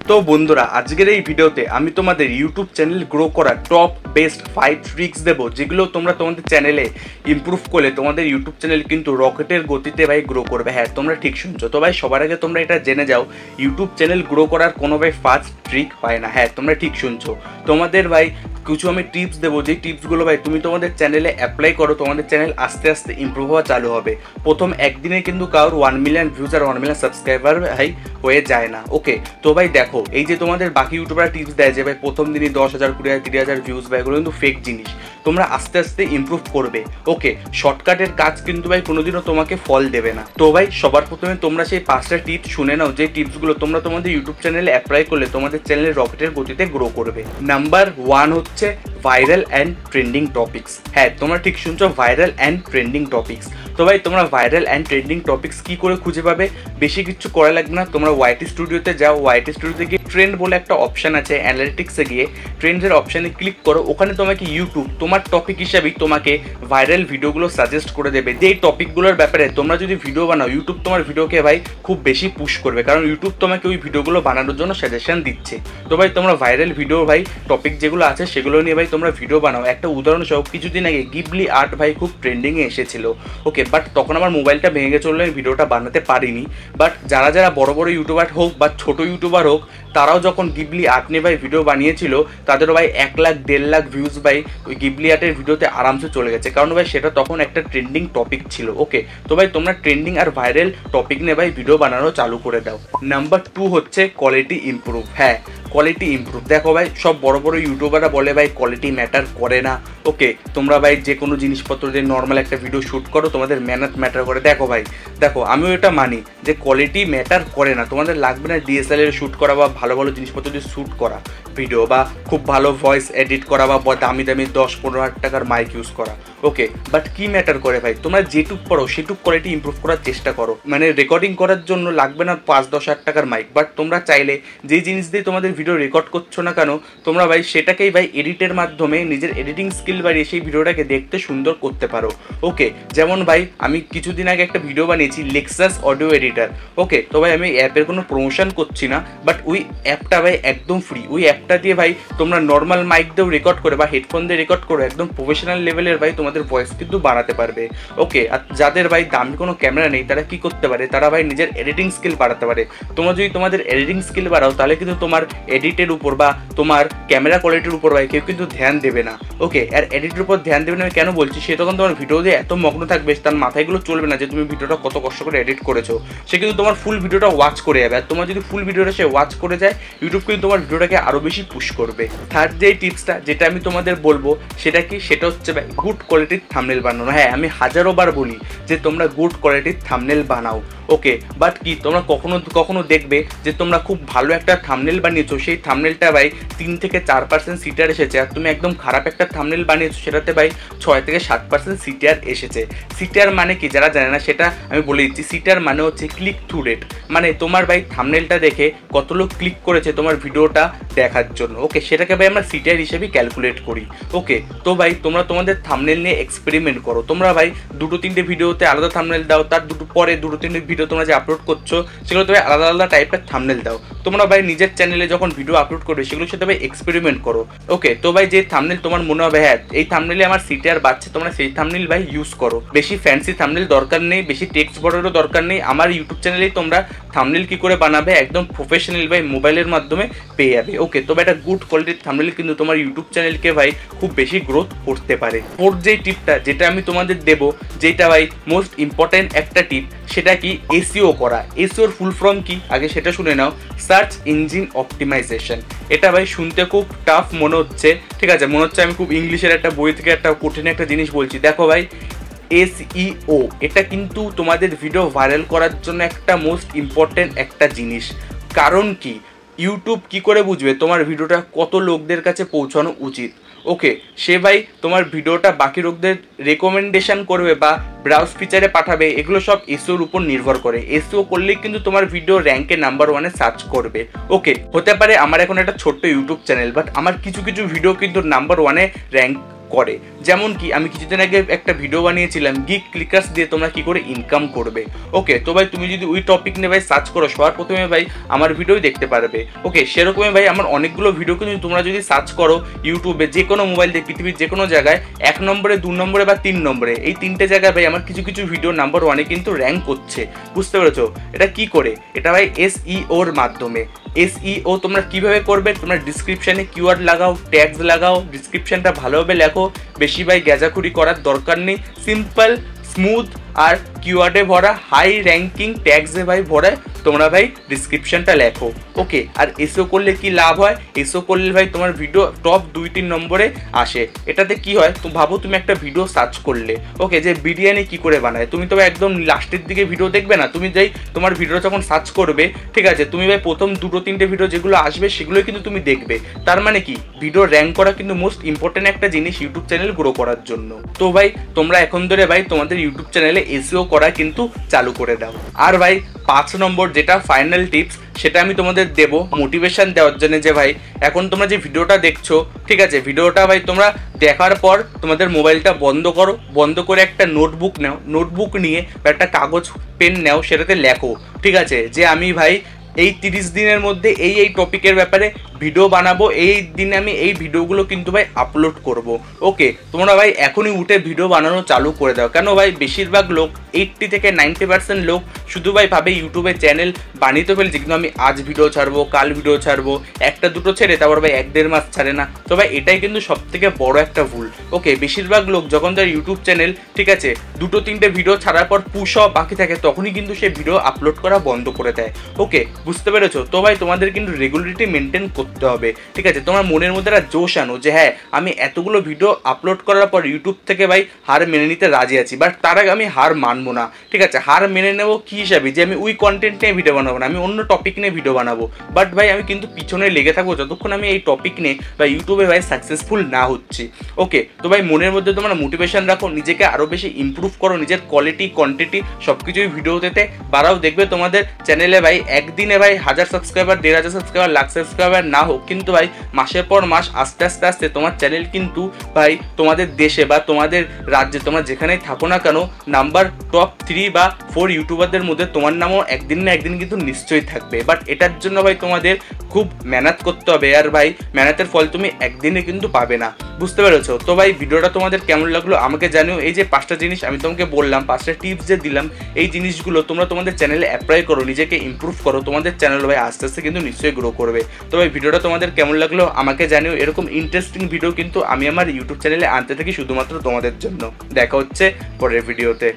তো বন্ধুরা, আজকের এই ভিডিওতে আমি তোমাদের ইউটিউব চ্যানেল গ্রো করার টপ বেস্ট 5 ট্রিক্স দেবো, যেগুলো তোমরা তোমাদের চ্যানেলে ইমপ্রুভ করলে তোমাদের ইউটিউব চ্যানেল কিন্তু রকেটের গতিতে ভাই গ্রো করবে। হ্যাঁ, তোমরা ঠিক শুনছো। তো ভাই সবার আগে তোমরা এটা জেনে যাও, ইউটিউব চ্যানেল গ্রো করার কোনো ভাই ফার্স্ট ট্রিক হয় না। হ্যাঁ, তোমরা ঠিক শুনছো। তোমাদের ভাই কিছু আমি টিপস দেবো, যে টিপসগুলো ভাই তুমি তোমাদের চ্যানেলে অ্যাপ্লাই করো, তোমাদের চ্যানেল আস্তে আস্তে ইমপ্রুভ হওয়া চালু হবে। প্রথম একদিনে কিন্তু কারোর 1 মিলিয়ন ভিউজ আর 1 মিলিয়ন সাবস্ক্রাইবার ভাই হয়ে যায় না। ওকে, তো ভাই দেখো, এই যে তোমাদের বাকি ইউটিউবার টিপস দেয় যে ভাই প্রথম দিনই 10,000 20,000 30,000 ভিউজ, ভাই এগুলো কিন্তু ফেক জিনিস। তোমরা আস্তে আস্তে ইমপ্রুভ করবে। ওকে, শর্টকাটের কাজ কিন্তু ভাই কোনোদিনও তোমাকে ফল দেবে না। তো ভাই সবার প্রথমে তোমরা সেই 5টা টিপস শুনে নাও, যে টিপসগুলো তোমরা তোমাদের ইউটিউব চ্যানেলে অ্যাপ্লাই করলে তোমাদের চ্যানেলের রকেটের গতিতে গ্রো করবে। নাম্বার 1 হচ্ছে ভাইরাল অ্যান্ড ট্রেন্ডিং টপিক্স। হ্যাঁ, তোমরা ঠিক শুনছো, ভাইরাল অ্যান্ড ট্রেন্ডিং টপিক্স। তো ভাই তোমরা ভাইরাল অ্যান্ড ট্রেন্ডিং টপিক্স কী করে খুঁজে পাবে? বেশি কিছু করা লাগবে না। তোমরা ওয়াইটি স্টুডিওতে যাও, ওয়াইটি স্টুডিওতে গিয়ে ট্রেন্ড বলে একটা অপশান আছে, অ্যানালিটিক্সে গিয়ে ট্রেন্ডের অপশানে ক্লিক করো। ওখানে তোমাকে ইউটিউব তোমার টপিক হিসাবেই তোমাকে ভাইরাল ভিডিওগুলো সাজেস্ট করে দেবে। যে এই টপিকগুলোর ব্যাপারে তোমরা যদি ভিডিও বানাও, ইউটিউব তোমার ভিডিওকে ভাই খুব বেশি পুশ করবে, কারণ ইউটিউব তোমাকে ওই ভিডিওগুলো বানানোর জন্য সাজেশন দিচ্ছে। তো ভাই তোমরা ভাইরাল ভিডিও ভাই টপিক যেগুলো আছে সেগুলো নিয়ে ভাই তোমরা ভিডিও বানাও। একটা উদাহরণসহ, কিছুদিন আগে গিবলি আর্ট ভাই খুব ট্রেন্ডিংয়ে এসেছিল। ওকে, বাট তখন আমার মোবাইলটা ভেঙে গেছিলো, আমি ভিডিওটা বানাতে পারিনি। বাট যারা বড় বড় ইউটিউবার হোক বা ছোটো ইউটিউবার হোক, তারাও যখন গিবলি আর্ট নিয়ে ভাই ভিডিও বানিয়েছিল, তাদেরও ভাই 1 লাখ 1.5 লাখ ভিউজ ভাই ওই গিবলি আর্টের ভিডিওতে আরামসে চলে গেছে, কারণ ভাই সেটা তখন একটা ট্রেন্ডিং টপিক ছিল। ওকে, তো ভাই তোমরা ট্রেন্ডিং আর ভাইরাল টপিক নিয়ে ভাই ভিডিও বানানো চালু করে দাও। নাম্বার 2 হচ্ছে কোয়ালিটি ইমপ্রুভ। হ্যাঁ, কোয়ালিটি ইমপ্রুভ। দেখো ভাই, সব বড় বড় ইউটিউবাররা বলে ভাই কোয়ালিটি ম্যাটার করে না। ওকে, তোমরা ভাই যে কোনো জিনিসপত্র দিয়ে নর্মাল একটা ভিডিও শ্যুট করো, তোমাদের মেহনত ম্যাটার করে। দেখো ভাই, দেখো আমিও এটা মানি যে কোয়ালিটি ম্যাটার করে না। তোমাদের লাগবে না ডিএসএলআর শ্যুট করা বা ভালো ভালো জিনিসপত্র দিয়ে শ্যুট করা ভিডিও, বা খুব ভালো ভয়েস এডিট করা বা দামি দামি 10-15 হাজার টাকার মাইক ইউজ করা। ওকে, বাট কি ম্যাটার করে ভাই? তোমরা যেটুক পারো সেটুক কোয়ালিটি ইমপ্রুভ করার চেষ্টা করো। মানে রেকর্ডিং করার জন্য লাগবে না 5-10 হাজার টাকার মাইক, বাট তোমরা চাইলে যেই জিনিস দিয়ে তোমাদের ভিডিও রেকর্ড করছো না কেন, তোমরা ভাই সেটাকেই ভাই এডিটের মাধ্যমে নিজের এডিটিং স্কিল বাড়িয়ে সেই ভিডিওটাকে দেখতে সুন্দর করতে পারো। ওকে, যেমন ভাই আমি কিছুদিন আগে একটা ভিডিও বানিয়েছি লেক্সাস অডিও এডিটার। ওকে, তো ভাই আমি অ্যাপের কোনো প্রমোশন করছি না, বাট ওই অ্যাপটা ভাই একদম ফ্রি। ওই অ্যাপটা দিয়ে ভাই তোমরা নর্মাল মাইক দিয়েও রেকর্ড করে বা হেডফোন দিয়ে রেকর্ড করে একদম প্রফেশনাল লেভেলের ভাই তোমাদের ভয়েস কিন্তু বাড়াতে পারবে। ওকে, আর যাদের ভাই দামি কোনো ক্যামেরা নেই, তারা কি করতে পারে? তারা ভাই নিজের এডিটিং স্কিল বাড়াতে পারে। তোমরা যদি তোমাদের এডিটিং স্কিল বাড়াও, তাহলে কিন্তু তোমার এডিটের উপর বা তোমার ক্যামেরা কোয়ালিটির উপর ভাই কেউ কিন্তু ধ্যান দেবে না। ওকে, আর এডিটের উপর ধ্যান দেবে না আমি কেন বলছি? সে তখন তোমার ভিডিও দিয়ে এত মগ্ন থাকবে, তার মাথায়গুলো চলবে না যে তুমি ভিডিওটা কত কষ্ট করে এডিট করেছো। সে কিন্তু তোমার ফুল ভিডিওটা ওয়াচ করে যাবে, আর তোমার যদি ফুল ভিডিওটা সে ওয়াচ করে যায়, ইউটিউব কিন্তু তোমার ভিডিওটাকে আরও বেশি পুশ করবে। থার্ড যে টিপসটা যেটা আমি তোমাদের বলবো, সেটা কি? সেটা হচ্ছে ভাই গুড কোয়ালিটির থাম্বনেল বানানো। হ্যাঁ, আমি হাজারো বার বলি যে তোমরা গুড কোয়ালিটির থাম্বনেল বানাও। ওকে, বাট কি তোমরা কখনো দেখবে যে তোমরা খুব ভালো একটা থাম্বনেল বানিয়েছো, সেই থাম্বনেলটা ভাই 3 থেকে 4% সিটিআর এসেছে, আর তুমি একদম খারাপ একটা থাম্বনেল বানিয়েছো, সেটাতে ভাই 6 থেকে 7% সিটিআর এসেছে। সিটিআর মানে কি? যারা জানে না সেটা আমি বলে দিচ্ছি। সিটিআর মানে হচ্ছে ক্লিক থ্রু রেট, মানে তোমার ভাই থাম্বনেলটা দেখে কত লোক ক্লিক করেছে তোমার ভিডিওটা দেখার জন্য। ওকে, সেটাকে ভাই আমরা সিটিআর হিসেবে ক্যালকুলেট করি। ওকে, তো ভাই তোমরা তোমাদের থাম্বনেল নিয়ে এক্সপেরিমেন্ট করো। তোমরা ভাই 2-3টে ভিডিওতে আলাদা থাম্বনেল দাও, তার পরে 2-3টে ভিডিও তোমরা যে আপলোড করছো সেগুলো তুমি আলাদা আলাদা টাইপের থাম্বনেল দাও। তোমরা ভাই নিজের চ্যানেলে যখন ভিডিও আপলোড করবে সেগুলোর সাথে ভাই এক্সপেরিমেন্ট করো। ওকে, তো ভাই যে থাম্বনেল তোমার মনে হবে হ্যাঁ এই থাম্বনেলে আমার সিটিআর বাড়ছে, তোমরা সেই থাম্বনেল ভাই ইউজ করো। বেশি ফ্যান্সি থাম্বনেল দরকার নেই, বেশি টেক্সট বড়েরও দরকার নেই। আমার ইউটিউব চ্যানেলেই তোমরা থাম্বনেল কি করে বানাবে একদম প্রফেশনাল ভাই মোবাইলের মাধ্যমে পেয়ে যাবে। ওকে, তো ভাই একটা গুড কোয়ালিটির থাম্বনেল কিন্তু তোমার ইউটিউব চ্যানেলকে ভাই খুব বেশি গ্রোথ করতে পারে। ফোর্থ যেই টিপটা যেটা আমি তোমাদের দেবো, যেটা ভাই মোস্ট ইম্পর্টেন্ট একটা টিপ, সেটা কি? এসইও করা। এসইওর ফুল ফর্ম কি আগে সেটা শুনে নাও। Search engine optimisation. এটা ভাই শুনতে খুব টাফ মনে হচ্ছে, ঠিক আছে? মনে হচ্ছে আমি খুব ইংলিশের একটা বই থেকে একটা কঠিন একটা জিনিস বলছি। দেখো ভাই, এসইও এটা কিন্তু তোমাদের ভিডিও ভাইরাল করার জন্য একটা মোস্ট ইম্পর্টেন্ট একটা জিনিস। কারণ কি? ইউটিউব কি করে বুঝবে তোমার ভিডিওটা কত লোকদের কাছে পৌঁছানো উচিত? ওকে, সে ভাই তোমার ভিডিওটা বাকি লোকদের রেকমেন্ডেশন করবে বা ব্রাউজ ফিচারে পাঠাবে, এগুলো সব এসইওর উপর নির্ভর করে। এসইও করলেই কিন্তু তোমার ভিডিও র্যাঙ্কে নাম্বার 1-এ সার্চ করবে। ওকে, হতে পারে আমার এখন একটা ছোট্ট ইউটিউব চ্যানেল, বাট আমার কিছু ভিডিও কিন্তু নাম্বার 1-এ র্যাঙ্ক করে। যেমন কি আমি কিছুদিন আগে একটা ভিডিও বানিয়েছিলাম গিগ ক্লিকার্স দিয়ে তোমরা কি করে ইনকাম করবে। ওকে, তো ভাই তুমি যদি ওই টপিক নিয়ে ভাই সার্চ করো সবার প্রথমে ভাই আমার ভিডিওই দেখতে পারবে। ওকে, সেরকমই ভাই আমার অনেকগুলো ভিডিও কিন্তু তোমরা যদি সার্চ করো ইউটিউবে যে কোনো মোবাইল দিয়ে পৃথিবীর যে কোনো জায়গায় 1 নম্বরে 2 নম্বরে বা 3 নম্বরে এই 3টে জায়গায় ভাই আমার কিছু কিছু ভিডিও নাম্বার 1-এ কিন্তু র্যাঙ্ক করছে। বুঝতে পেরেছো? এটা কি করে? এটা ভাই SEOর মাধ্যমে। SEO তোমরা কিভাবে করবে? তোমরা ডিসক্রিপশানে কিওয়ার্ড লাগাও, ট্যাগস লাগাও, ডিসক্রিপশানটা ভালোভাবে লেখো, বেশি ভাই গ্যাজাখুরি করার দরকার নেই, সিম্পল স্মুথ আর কিওয়ার্ডে ভরা হাই র্যাঙ্কিং ট্যাগসে ভাই ভরায় তোমরা ভাই ডিসক্রিপশনটা লেখো। ওকে, আর এসও করলে কি লাভ হয়? এসও করলে ভাই তোমার ভিডিও টপ 2-3 নম্বরে আসে। এটাতে কি হয় তো ভাবো, তুমি একটা ভিডিও সার্চ করলে ওকে যে বিরিয়ানি কি করে বানায়, তুমি তো ভাই একদম লাস্টের দিকে ভিডিও দেখবে না, তুমি যাই তোমার ভিডিও যখন সার্চ করবে ঠিক আছে, তুমি ভাই প্রথম 2-3টে ভিডিও যেগুলো আসবে সেগুলোই কিন্তু তুমি দেখবে। তার মানে কি ভিডিও র্যাঙ্ক করা কিন্তু মোস্ট ইম্পর্টেন্ট একটা জিনিস ইউটিউব চ্যানেল গ্রো করার জন্য। তো ভাই তোমরা এখন ধরে ভাই তোমাদের ইউটিউব চ্যানেলে এসইও করা কিন্তু চালু করে দাও। আর ভাই 5 নম্বর যেটা ফাইনাল টিপস সেটা আমি তোমাদের দেব মোটিভেশন দেওয়ার জন্য, যে ভাই এখন তোমরা যে ভিডিওটা দেখছো ঠিক আছে, ভিডিওটা ভাই তোমরা দেখার পর তোমাদের মোবাইলটা বন্ধ করো, বন্ধ করে একটা নোটবুক নাও, নোটবুক নিয়ে বা একটা কাগজ পেন নাও, সেটাতে লেখো ঠিক আছে যে আমি ভাই এই 30 দিনের মধ্যে এই টপিকের ব্যাপারে ভিডিও বানাবো, এই দিনে আমি এই ভিডিওগুলো কিন্তু ভাই আপলোড করব। ওকে, তোমরা ভাই এখনই উঠে ভিডিও বানানো চালু করে দাও। কেন ভাই বেশিরভাগ লোক 80 থেকে 90% লোক শুধু ভাই ভাবে ইউটিউবে চ্যানেল বানিয়ে তো ফেলছে, কিন্তু আমি আজ ভিডিও ছাড়বো, কাল ভিডিও ছাড়বো, একটা দুটো ছেড়ে তারপর ভাই 1-1.5 মাস ছাড়ে না। তো ভাই এটাই কিন্তু সব থেকে বড় একটা ভুল। ওকে, বেশিরভাগ লোক যখন তার ইউটিউব চ্যানেল ঠিক আছে 2-3টে ভিডিও ছাড়ার পর পুশ অফ বাকি থাকে তখনই কিন্তু সে ভিডিও আপলোড করা বন্ধ করে দেয়। ওকে, বুঝতে পেরেছো? তো ভাই তোমাদের কিন্তু রেগুলারিটি মেনটেন করতে হবে ঠিক আছে। তোমার মনের মধ্যে একটা জোশ আনো যে হ্যাঁ আমি এতগুলো ভিডিও আপলোড করার পর ইউটিউব থেকে ভাই হার মেনে নিতে রাজি আছি, বাট তার আগে আমি হার মানবো না ঠিক আছে। হার মেনে নেবো কি হিসাবে? যে আমি ওই কন্টেন্ট নিয়ে ভিডিও বানাবো না, আমি অন্য টপিক নিয়ে ভিডিও বানাবো, বাট ভাই আমি কিন্তু পিছনে লেগে থাকবো যতক্ষণ আমি এই টপিক নিয়ে বা ইউটিউবে ভাই সাকসেসফুল না হচ্ছি। ওকে, তো ভাই মনের মধ্যে তোমরা মোটিভেশন রাখো, নিজেকে আরও বেশি ইমপ্রুভ করো, নিজের কোয়ালিটি কোয়ান্টিটি সব কিছুই ভিডিওতে বাড়াও। দেখবে তোমাদের চ্যানেলে ভাই একদিনে ভাই 1000 সাবস্ক্রাইবার, 1500 সাবস্ক্রাইবার, লাখ সাবস্ক্রাইবার না হোক কিন্তু ভাই মাসের পর মাস আস্তে আস্তে তোমার চ্যানেল কিন্তু ভাই তোমাদের দেশে বা তোমাদের রাজ্যে তোমরা যেখানেই থাকো না কেন নাম্বার টপ 3 বা 4 ইউটিউবারদের মধ্যে তোমার নামও একদিন না একদিন কিন্তু নিশ্চয়ই থাকবে। বাট এটার জন্য ভাই তোমাদের খুব মেহনত করতে হবে, আর ভাই মেহনতের ফল তুমি একদিনে কিন্তু পাবে না। বুঝতে পেরেছো? তো ভাই ভিডিওটা তোমাদের কেমন লাগলো আমাকে জানিও। এই যে 5টা জিনিস আমি তোমাকে বললাম, 5টা টিপস যে দিলাম, এই জিনিসগুলো তোমরা তোমাদের চ্যানেলে অ্যাপ্লাই করো, নিজেকে ইমপ্রুভ করো, তোমাদের চ্যানেল ভাই আস্তে আস্তে কিন্তু নিশ্চয়ই গ্রো করবে। তো ভাই ভিডিওটা তোমাদের কেমন লাগলো আমাকে জানিও। এরকম ইন্টারেস্টিং ভিডিও কিন্তু আমি আমার ইউটিউব চ্যানেলে আনতে থাকি শুধুমাত্র তোমাদের জন্য। দেখা হচ্ছে পরের ভিডিওতে।